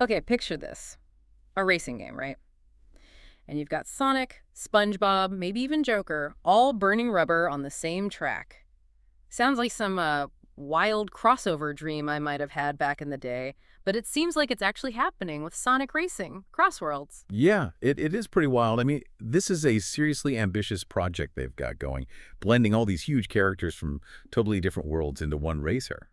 Okay, picture this. A racing game, right? And you've got Sonic, SpongeBob, maybe even Joker, all burning rubber on the same track. Sounds like some wild crossover dream I might have had back in the day, but it seems like it's actually happening with Sonic Racing, CrossWorlds. Yeah, it is pretty wild. I mean, this is a seriously ambitious project they've got going, blending all these huge characters from totally different worlds into one racer.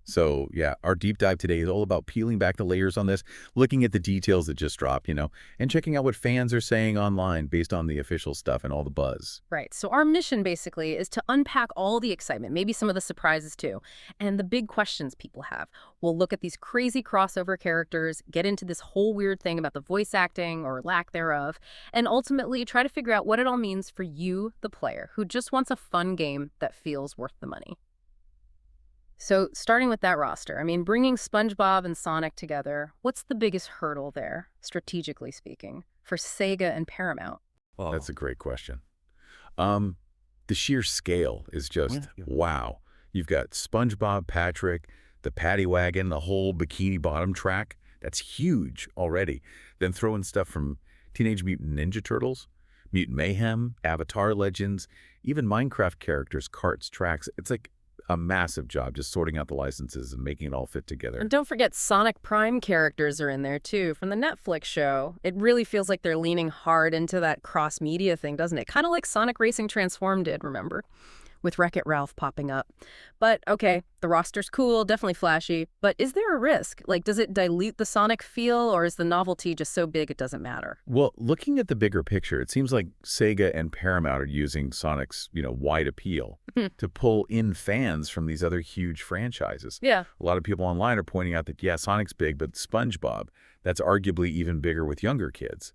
So, yeah, our deep dive today is all about peeling back the layers on this, looking at the details that just dropped, and checking out what fans are saying online based on the official stuff and all the buzz. Right, so our mission basically is to unpack all the excitement, maybe some of the surprises too, and the big questions people have. We'll look at these crazy crossover characters, get into this whole weird thing about the voice acting or lack thereof, and ultimately try to figure out what it all means for you, the player, who just wants a fun game that feels worth the money. So, starting with that roster, I mean, bringing SpongeBob and Sonic together, what's the biggest hurdle there, strategically speaking, for Sega and Paramount? That's a great question. Um, the sheer scale is just wow. You've got SpongeBob, Patrick, the paddy wagon, the whole Bikini Bottom track. That's huge already. Then throw in stuff from Teenage Mutant Ninja Turtles, Mutant Mayhem, Avatar Legends, even Minecraft characters, carts, tracks. It's like a massive job just sorting out the licenses and making it all fit together. And don't forget Sonic Prime characters are in there too from the Netflix show. It really feels like they're leaning hard into that cross-media thing, doesn't it? Kind of like Sonic Racing Transformed did, remember? With Wreck-It Ralph popping up. But okay, the roster's cool, definitely flashy, but is there a risk? Like, does it dilute the Sonic feel, or is the novelty just so big it doesn't matter? Well, looking at the bigger picture, it seems like Sega and Paramount are using Sonic's, wide appeal to pull in fans from these other huge franchises. Yeah. A lot of people online are pointing out that, yeah, Sonic's big, but SpongeBob, that's arguably even bigger with younger kids.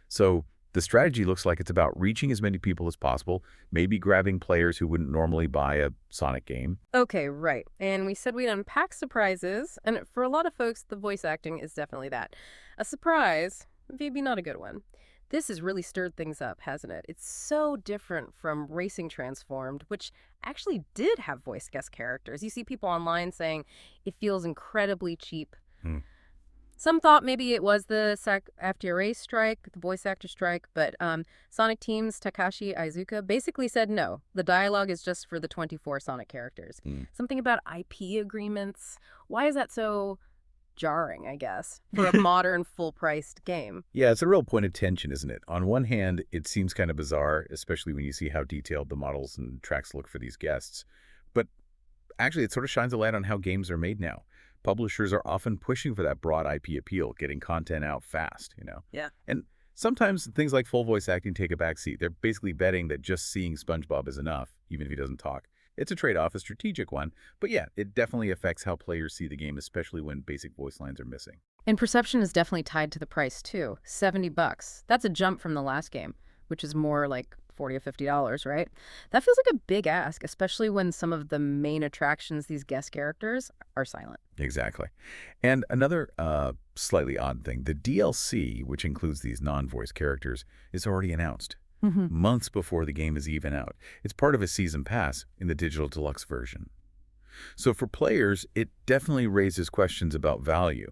So the strategy looks like it's about reaching as many people as possible, maybe grabbing players who wouldn't normally buy a Sonic game. Okay, right. And we said we'd unpack surprises, and for a lot of folks, the voice acting is definitely that. A surprise, maybe not a good one. This has really stirred things up, hasn't it? It's so different from Racing Transformed, which actually did have voice guest characters. You see people online saying it feels incredibly cheap. Hmm. Some thought maybe it was the SAG-AFTRA strike, the voice actor strike, but Sonic Team's Takashi Iizuka basically said no. The dialogue is just for the 24 Sonic characters. Something about IP agreements. Why is that so jarring, I guess, for a modern, full-priced game? Yeah, it's a real point of tension, isn't it? On one hand, it seems kind of bizarre, especially when you see how detailed the models and tracks look for these guests. But actually, it sort of shines a light on how games are made now. Publishers are often pushing for that broad IP appeal, getting content out fast. Yeah. And sometimes things like full voice acting take a backseat. They're basically betting that just seeing SpongeBob is enough, even if he doesn't talk. It's a trade-off, a strategic one, but yeah, it definitely affects how players see the game, especially when basic voice lines are missing. And perception is definitely tied to the price, too. $70. That's a jump from the last game, which is more like $40 or $50, right? That feels like a big ask, especially when some of the main attractions, these guest characters, are silent. Exactly. And another slightly odd thing, the DLC, which includes these non-voice characters, is already announced months before the game is even out. It's part of a season pass in the Digital Deluxe version. So for players, it definitely raises questions about value.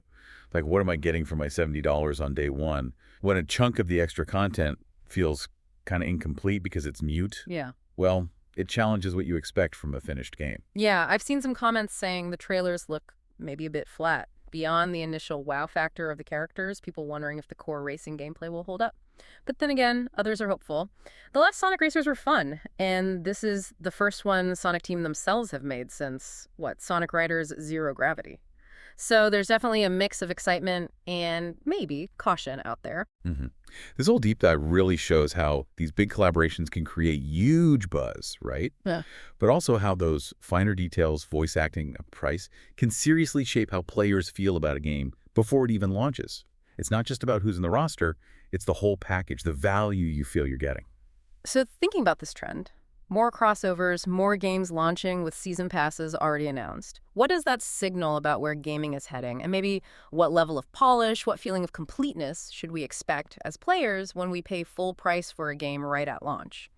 Like, what am I getting for my $70 on day one when a chunk of the extra content feels kind of incomplete because it's mute? Yeah. Well, it challenges what you expect from a finished game. Yeah, I've seen some comments saying the trailers look maybe a bit flat. Beyond the initial wow factor of the characters, people wondering if the core racing gameplay will hold up. But then again, others are hopeful. The last Sonic Racers were fun, and this is the first one Sonic Team themselves have made since, Sonic Riders Zero Gravity. So there's definitely a mix of excitement and maybe caution out there. This whole deep dive really shows how these big collaborations can create huge buzz, right? Yeah. But also how those finer details, voice acting, price, can seriously shape how players feel about a game before it even launches. It's not just about who's in the roster, it's the whole package, the value you feel you're getting. So thinking about this trend, more crossovers, more games launching with season passes already announced. What does that signal about where gaming is heading? And maybe what level of polish, what feeling of completeness should we expect as players when we pay full price for a game right at launch?